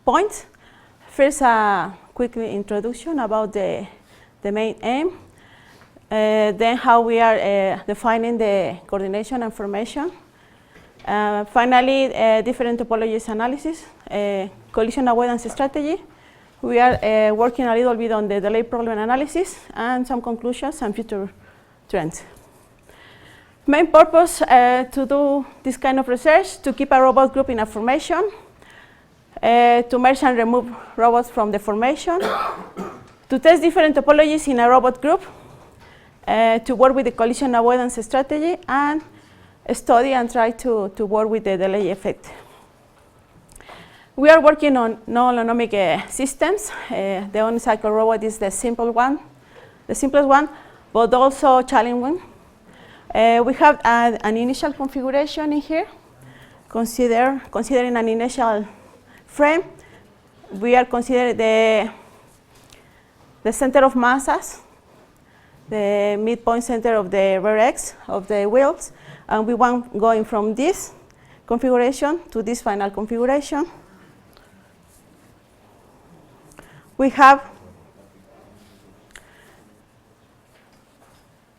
points. First, a quick introduction about the main aim. Then how we are defining the coordination and formation. Finally, different topologies analysis, collision avoidance strategy. We are working a little bit on the delay problem analysis and some conclusions and future trends. Main purpose to do this kind of research, to keep a robot group in a formation, to merge and remove robots from the formation, to test different topologies in a robot group, to work with the collision avoidance strategy, and study and try to work with the delay effect. We are working on non-holonomic systems. The on-cycle robot is the simplest one, but also challenging one. We have an initial configuration in here. Considering an initial frame, we are considering the center of masses, the midpoint center of the rear X of the wheels, and we want going from this configuration to this final configuration. We have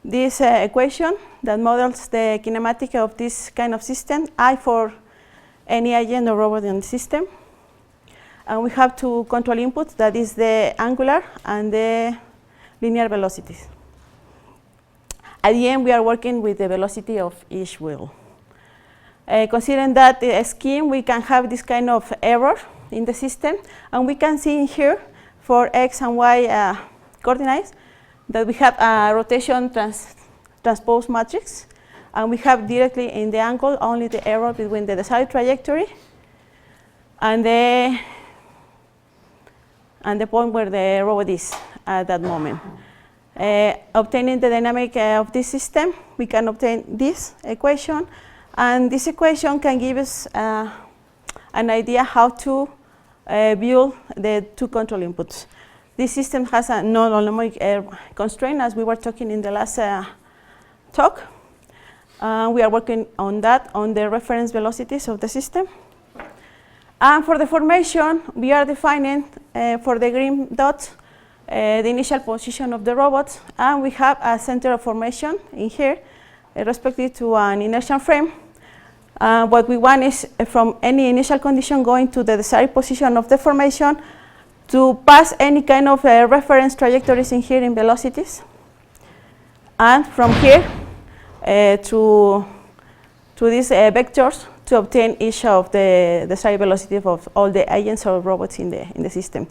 this equation that models the kinematic of this kind of system, I for any agent or robot in the system. And we have two control inputs, that is the angular and the linear velocities. At the end, we are working with the velocity of each wheel. Considering that scheme, we can have this kind of error in the system, and we can see in here for X and Y coordinates that we have a rotation transpose matrix, and we have directly in the angle only the error between the desired trajectory and the point where the robot is at that moment. Obtaining the dynamic of this system, we can obtain this equation, and this equation can give us an idea how to build the two control inputs. This system has a non-holonomic constraint, as we were talking in the last talk. We are working on that, on the reference velocities of the system. And for the formation, we are defining for the green dots the initial position of the robots, and we have a center of formation in here, respective to an inertial frame. What we want is from any initial condition going to the desired position of the formation to pass any kind of reference trajectories in here in velocities, and from here to these vectors to obtain each of the desired velocity of all the agents or robots in the system.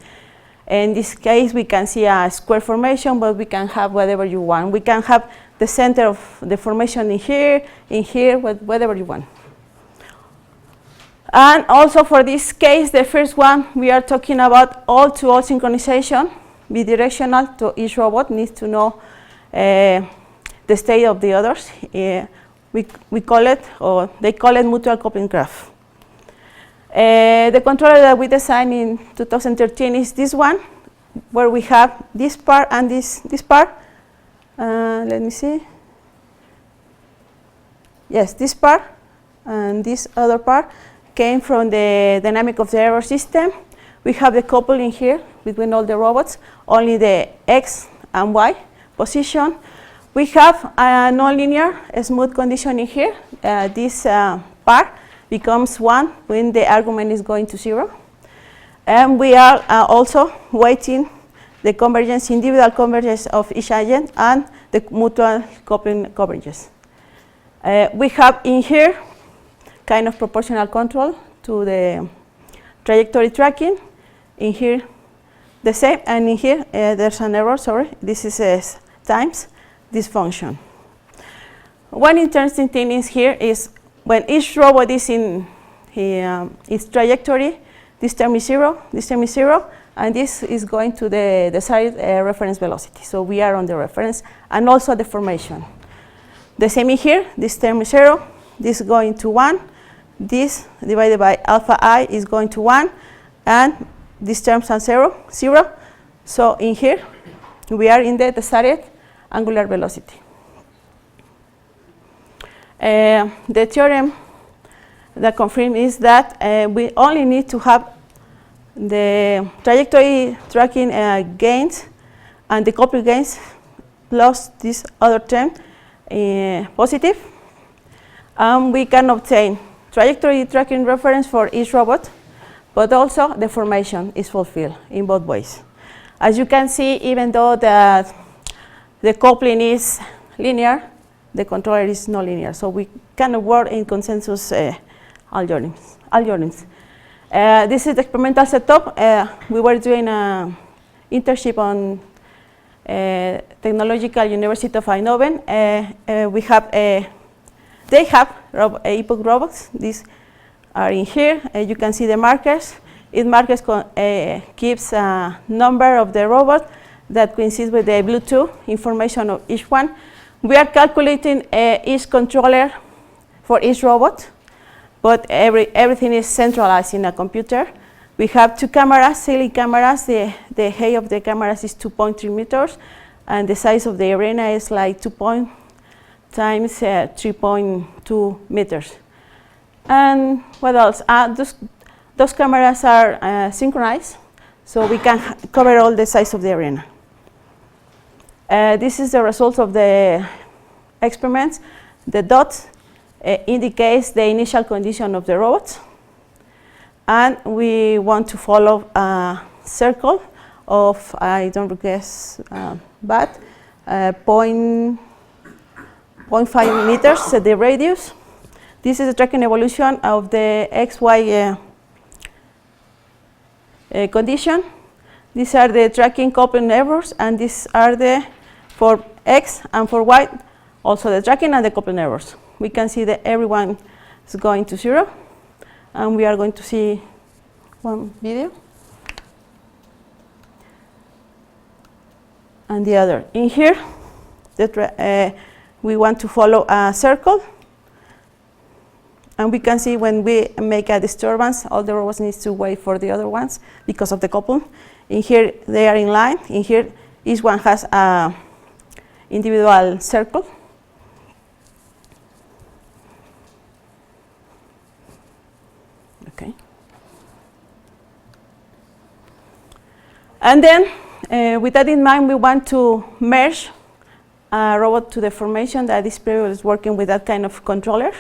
In this case, we can see a square formation, but we can have whatever you want. We can have the center of the formation in here, whatever you want. And also for this case, the first one, we are talking about all-to-all synchronization, bidirectional, to each robot needs to know the state of the others. We call it, or they call it, mutual coupling graph. The controller that we designed in 2013 is this one, where we have this part and this part. Let me see. Yes, this part and this other part came from the dynamic of the error system. We have the coupling here between all the robots, only the X and Y position. We have a nonlinear smooth condition in here. This part becomes 1 when the argument is going to 0. And we are also weighting the convergence, individual convergence of each agent and the mutual coupling convergence. We have in here kind of proportional control to the trajectory tracking. In here, the same, and in here, there's an error, sorry. This is times this function. One interesting thing is here is when each robot is in its trajectory, this term is 0, and this is going to the desired reference velocity. So we are on the reference, and also the formation. The same in here, this term is 0, this is going to 1, this divided by alpha I is going to 1, and these terms are 0. So in here, we are in the desired angular velocity. The theorem that confirms is that we only need to have the trajectory tracking gains and the couple gains plus this other term positive. We can obtain trajectory tracking reference for each robot, but also the formation is fulfilled in both ways. As you can see, even though the coupling is linear, the controller is non-linear. So we cannot work in consensus algorithms. This is the experimental setup. We were doing an internship on Technological University of Eindhoven. They have epoch robots. These are in here. You can see the markers. Each marker keeps a number of the robot that coincides with the Bluetooth information of each one. We are calculating each controller for each robot, but everything is centralized in a computer. We have 2 cameras, ceiling cameras. The height of the cameras is 2.3 meters, and the size of the arena is like 2 times 3.2 meters. And what else? Those cameras are synchronized, so we can cover all the size of the arena. This is the result of the experiments. The dot indicates the initial condition of the robot. And we want to follow a circle of, I don't guess, but 0.5 meters, the radius. This is the tracking evolution of the XY condition. These are the tracking coupling errors, and these are the for X and for Y, also the tracking and the coupling errors. We can see that everyone is going to 0, and we are going to see one video and the other. In here, we want to follow a circle, and we can see when we make a disturbance, all the robots need to wait for the other ones because of the coupling. In here, they are in line. In here, each one has a individual circle. Okay. And then, with that in mind, we want to merge a robot to the formation that is previously working with that kind of controller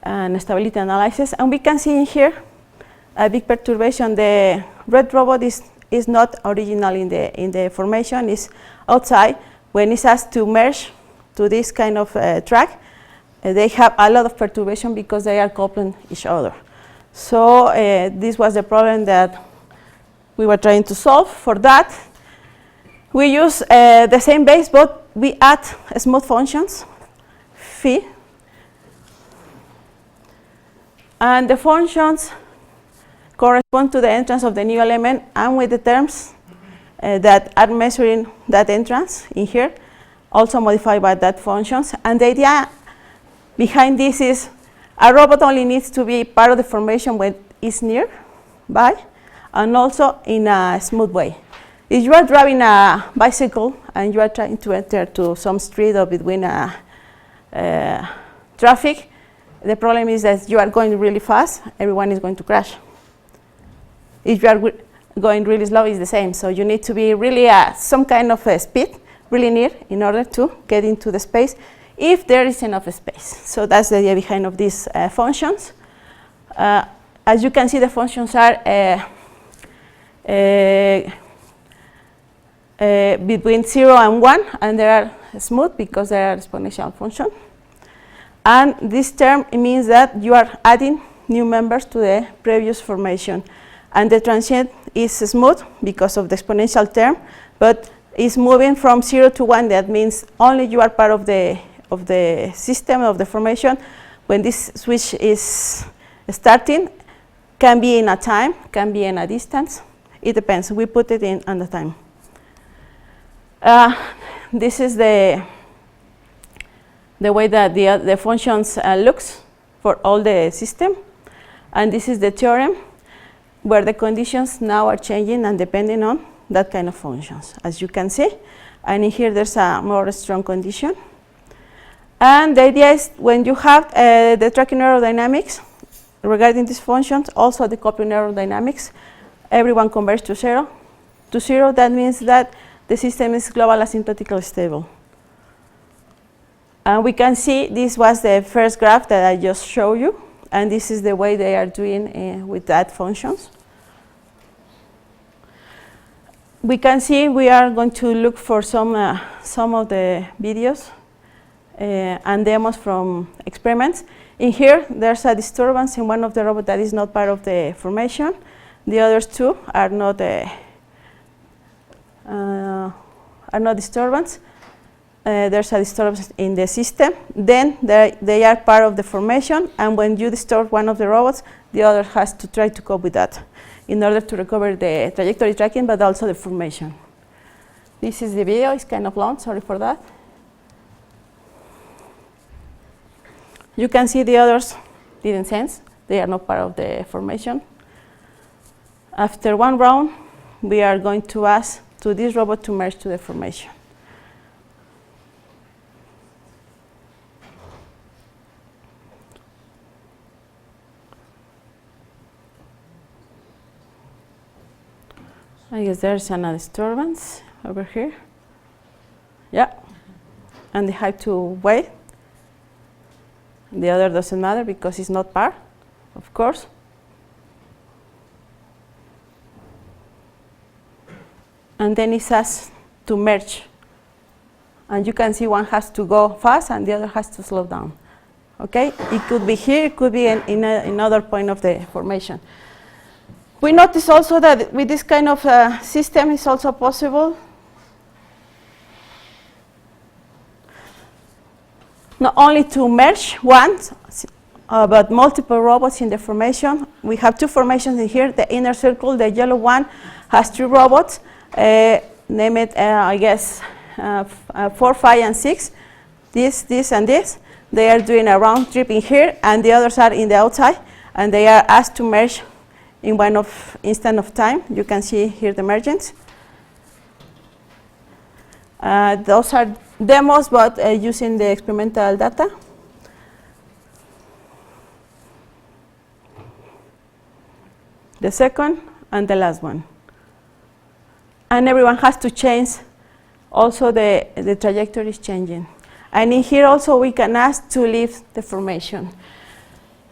and stability analysis. And we can see in here a big perturbation. The red robot is not original in the formation, it's outside. When it's asked to merge to this kind of track, they have a lot of perturbation because they are coupling each other. So this was the problem that we were trying to solve. For that, we use the same base, but we add smooth functions, phi. And the functions correspond to the entrance of the new element and with the terms that are measuring that entrance in here, also modified by that functions. And the idea behind this is a robot only needs to be part of the formation when it's nearby and also in a smooth way. If you are driving a bicycle and you are trying to enter to some street or between traffic, the problem is that you are going really fast, everyone is going to crash. If you are going really slow, it's the same. So you need to be really some kind of speed, really near, in order to get into the space, if there is enough space. So that's the idea behind of these functions. As you can see, the functions are between 0 and 1, and they are smooth because they are exponential function. And this term means that you are adding new members to the previous formation. And the transient is smooth because of the exponential term, but it's moving from 0 to 1. That means only you are part of the system, of the formation. When this switch is starting, can be in a time, can be in a distance. It depends. We put it in on the time. This is the way that the functions looks for all the system. And this is the theorem where the conditions now are changing and depending on that kind of functions, as you can see. And in here, there's a more strong condition. And the idea is when you have the tracking aerodynamics regarding these functions, also the coupling aerodynamics, everyone converges to zero. To zero, that means that the system is global asymptotically stable. And we can see this was the first graph that I just showed you, and this is the way they are doing with that functions. We can see we are going to look for some of the videos and demos from experiments. In here, there's a disturbance in one of the robots that is not part of the formation. The others two are not disturbance. There's a disturbance in the system. Then they are part of the formation, and when you disturb one of the robots, the other has to try to cope with that in order to recover the trajectory tracking, but also the formation. This is the video. It's kind of long. Sorry for that. You can see the others didn't sense. They are not part of the formation. After one round, we are going to ask to this robot to merge to the formation. I guess there's a disturbance over here. Yeah. And they have to wait. The other doesn't matter because it's not part, of course. And then it says to merge. And you can see one has to go fast and the other has to slow down. Okay? It could be here, it could be in another point of the formation. We notice also that with this kind of system, it's also possible not only to merge once, but multiple robots in the formation. We have two formations in here. The inner circle, the yellow one, has 3 robots. Name it, I guess, 4, 5, and 6. This, and this. They are doing a round trip in here, and the others are in the outside, and they are asked to merge in one instant of time. You can see here the mergence. Those are demos, but using the experimental data. The second and the last one. And everyone has to change. Also, the trajectory is changing. And in here also, we can ask to leave the formation.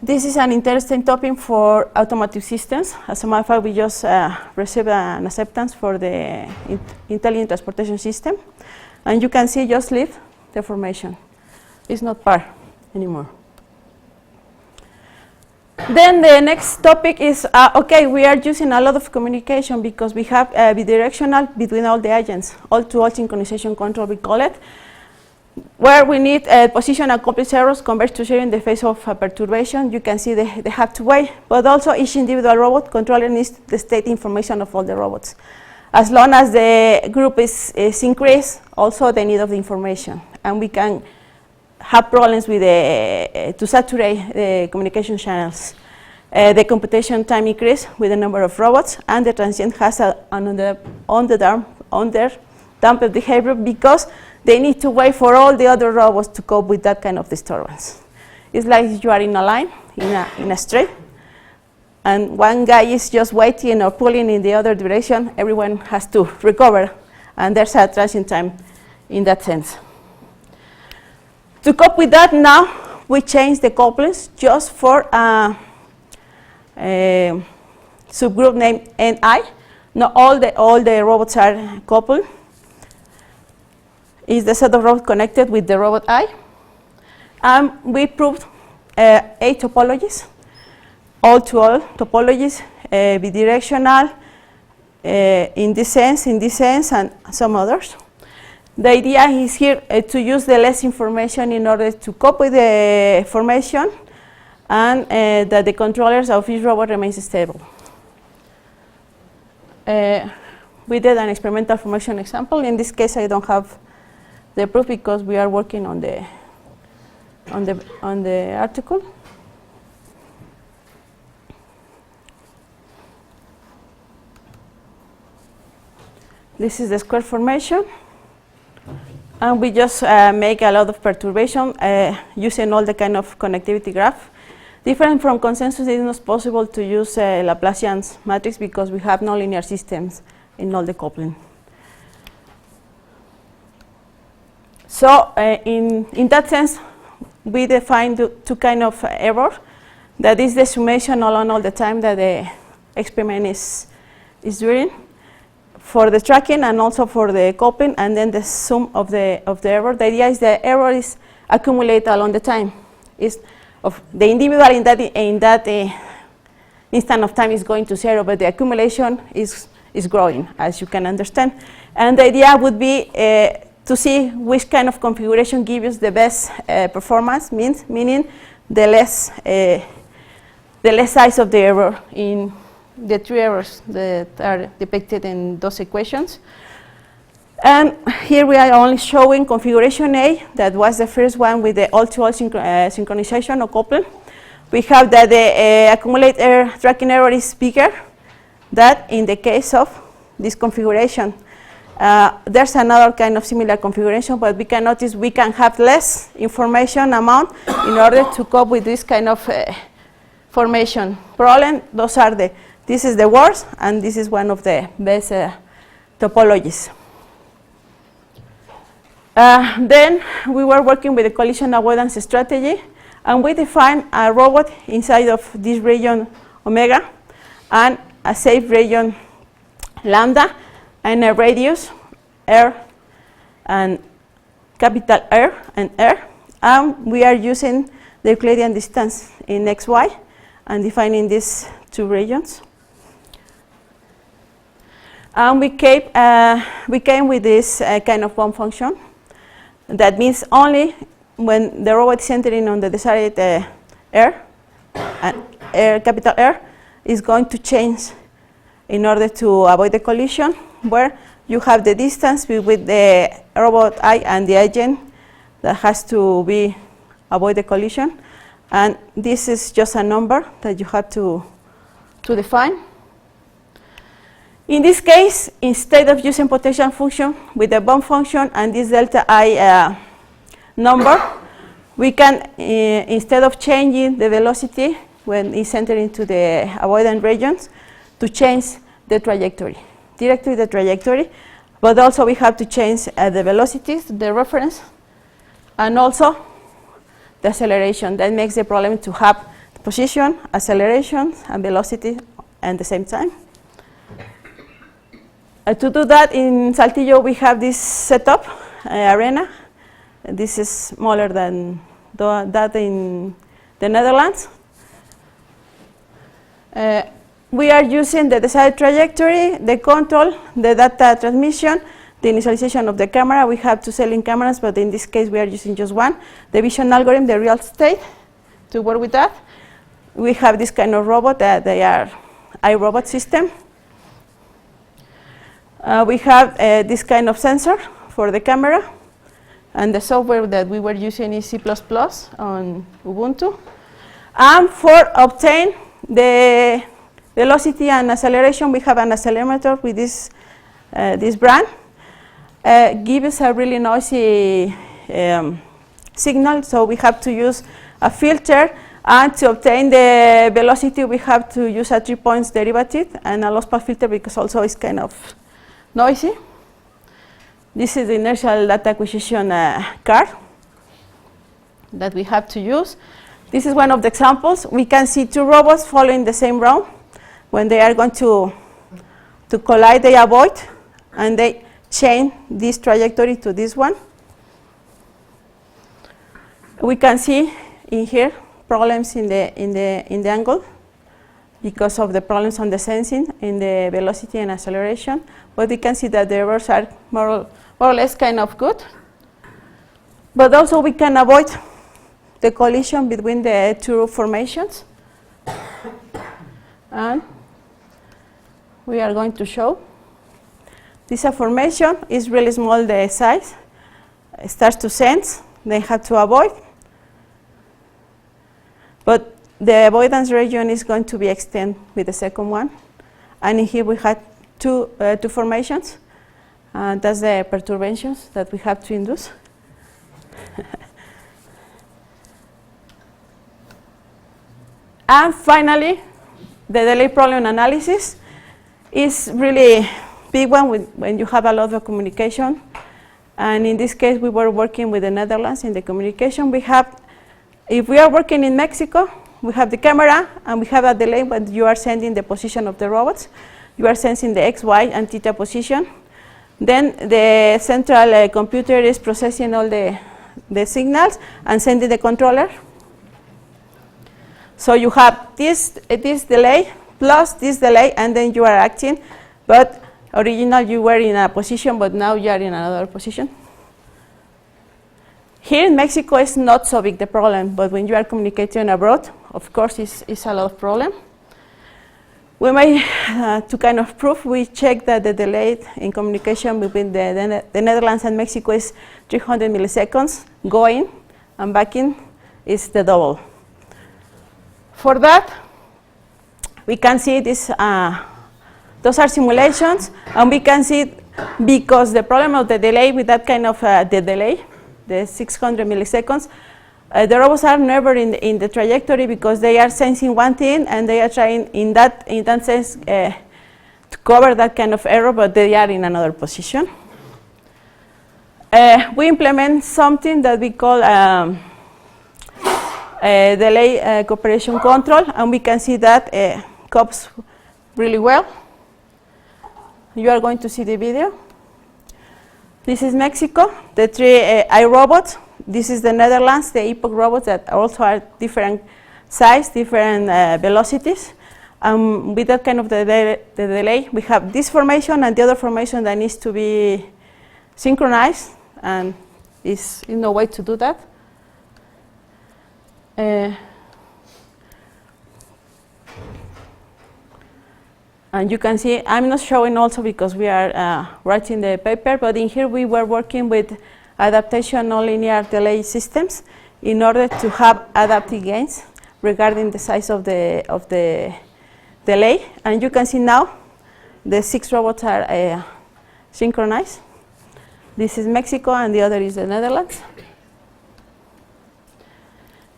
This is an interesting topic for automotive systems. As a matter of fact, we just received an acceptance for the intelligent transportation system. And you can see just leave the formation. It's not part anymore. Then the next topic is, okay, we are using a lot of communication because we have bidirectional between all the agents, all-to-all synchronization control, we call it, where we need position accomplice errors converge to zero in the face of perturbation. You can see they have to wait, but also each individual robot controller needs the state information of all the robots. As long as the group is increased, also the need of the information, and we can have problems with to saturate the communication channels. The computation time increase with the number of robots, and the transient has an under-damped behavior because they need to wait for all the other robots to cope with that kind of disturbance. It's like you are in a line, in a straight, and one guy is just waiting or pulling in the other direction. Everyone has to recover, and there's a transient time in that sense. To cope with that, now we change the couplings just for a subgroup named NI. Not all the robots are coupled. Is the set of robots connected with the robot I. We proved 8 topologies, all-to-all topologies, bidirectional, in this sense, and some others. The idea is here to use the less information in order to cope with the formation and that the controllers of each robot remains stable. We did an experimental formation example. In this case, I don't have the proof because we are working on the article. This is the square formation. And we just make a lot of perturbation using all the kind of connectivity graph. Different from consensus, it is not possible to use Laplacian matrix because we have nonlinear systems in all the coupling. So in that sense, we define two kinds of error. That is the summation along all the time that the experiment is doing for the tracking and also for the coupling, and then the sum of the error. The idea is the error is accumulated along the time. Is of the individual in that instant of time is going to 0, but the accumulation is growing, as you can understand. And the idea would be to see which kind of configuration gives the best performance, meaning the less size of the error in the three errors that are depicted in those equations. And here we are only showing configuration A, that was the first one with the all-to-all synchronization or coupling. We have that the accumulated error, tracking error is bigger than in the case of this configuration. There's another kind of similar configuration, but we can notice we can have less information amount in order to cope with this kind of formation problem. This is the worst, and this is one of the best topologies. Then we were working with the collision avoidance strategy, and we defined a robot inside of this region omega and a safe region lambda and a radius r and capital R and R, and we are using the Euclidean distance in xy and defining these two regions. And we came with this kind of one function. That means only when the robot is entering on the desired R, and capital R, is going to change in order to avoid the collision, where you have the distance with the robot I and the agent that has to be avoid the collision. And this is just a number that you have to define. In this case, instead of using potential function with the bond function and this delta I number, we can, instead of changing the velocity when it's entering into the avoidance regions, to change the trajectory, directly the trajectory, but also we have to change the velocities, the reference, and also the acceleration. That makes the problem to have the position, acceleration, and velocity at the same time. To do that, in Saltillo, we have this setup arena. This is smaller than that in the Netherlands. We are using the desired trajectory, the control, the data transmission, the initialization of the camera. We have two selling cameras, but in this case, we are using just one. The vision algorithm, the real estate, to work with that. We have this kind of robot that they are iRobot system. We have this kind of sensor for the camera, and the software that we were using is C++ on Ubuntu. And for obtain the velocity and acceleration, we have an accelerometer with this brand. Gives us a really noisy signal, so we have to use a filter. And to obtain the velocity, we have to use a 3 points derivative and a loss path filter because also it's kind of noisy. This is the inertial data acquisition card that we have to use. This is one of the examples. We can see two robots following the same route. When they are going to collide, they avoid, and they change this trajectory to this one. We can see in here problems in the angle because of the problems on the sensing in the velocity and acceleration. But we can see that the errors are more or less kind of good. But also we can avoid the collision between the two formations. And we are going to show this formation is really small, the size. It starts to sense, they have to avoid. But the avoidance region is going to be extended with the second one. And in here we had two formations. That's the perturbations that we have to induce. And finally, the delay problem analysis is really big one when you have a lot of communication. And in this case, we were working with the Netherlands in the communication. We have, if we are working in Mexico, we have the camera and we have a delay when you are sending the position of the robots. You are sensing the X, Y, and theta position. Then the central computer is processing all the signals and sending the controller. So you have this delay plus this delay, and then you are acting. But originally you were in a position, but now you are in another position. Here in Mexico, it's not so big the problem, but when you are communicating abroad, of course, it's a lot of problem. We made, to kind of prove, we checked that the delay in communication between the Netherlands and Mexico is 300 milliseconds. Going and backing is the double. For that, we can see this, those are simulations, and we can see because the problem of the delay with that kind of the delay, the 600 milliseconds, the robots are never in the trajectory because they are sensing one thing and they are trying in that sense to cover that kind of error, but they are in another position. We implement something that we call delay cooperation control, and we can see that copes really well. You are going to see the video. This is Mexico, the three iRobots. This is the Netherlands, the Epoch robots that also are different size, different velocities. With that kind of the delay, we have this formation and the other formation that needs to be synchronized, and is no way to do that. And you can see, I'm not showing also because we are writing the paper, but in here we were working with adaptation nonlinear delay systems in order to have adaptive gains regarding the size of the delay. And you can see now the 6 robots are synchronized. This is Mexico and the other is the Netherlands.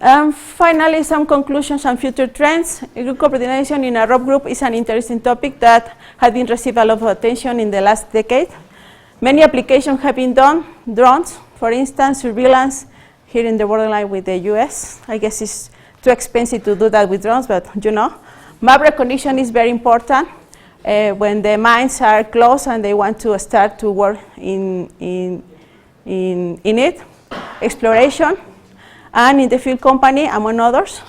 And finally, some conclusions on future trends. Group coordination in a rob group is an interesting topic that has been received a lot of attention in the last decade. Many applications have been done. Drones, for instance, surveillance here in the borderline with the US. I guess it's too expensive to do that with drones, but you know. Map recognition is very important when the mines are close and they want to start to work in it. Exploration. And in the field company, among others.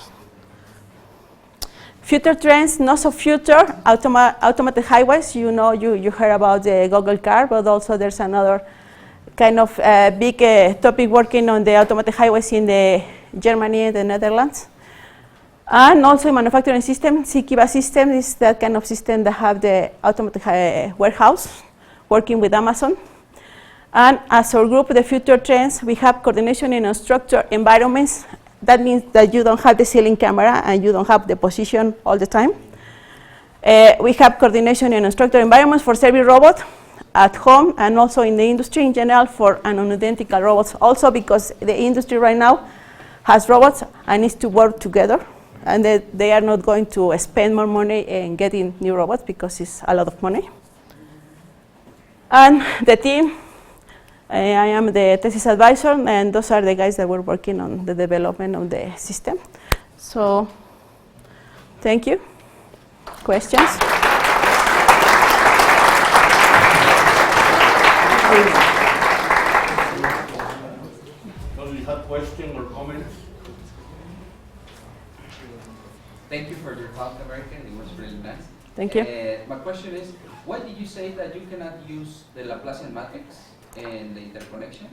Future trends, not so future, automated highways. You know, you heard about the Google car, but also there's another kind of big topic working on the automated highways in the Germany and the Netherlands. And also manufacturing system, Sikiva system is that kind of system that have the automated warehouse working with Amazon. And as our group, the future trends, we have coordination in unstructured environments. That means that you don't have the ceiling camera and you don't have the position all the time. We have coordination in unstructured environments for service robots at home and also in the industry in general for non-identical robots. Also because the industry right now has robots and needs to work together. And they are not going to spend more money in getting new robots because it's a lot of money. And the team. I am the thesis advisor, and those are the guys that were working on the development of the system. So, thank you. Questions? Do you have questions or comments? Thank you for your talk, American. It was really nice. Thank you. My question is, why did you say that you cannot use the Laplacian matrix and the interconnection?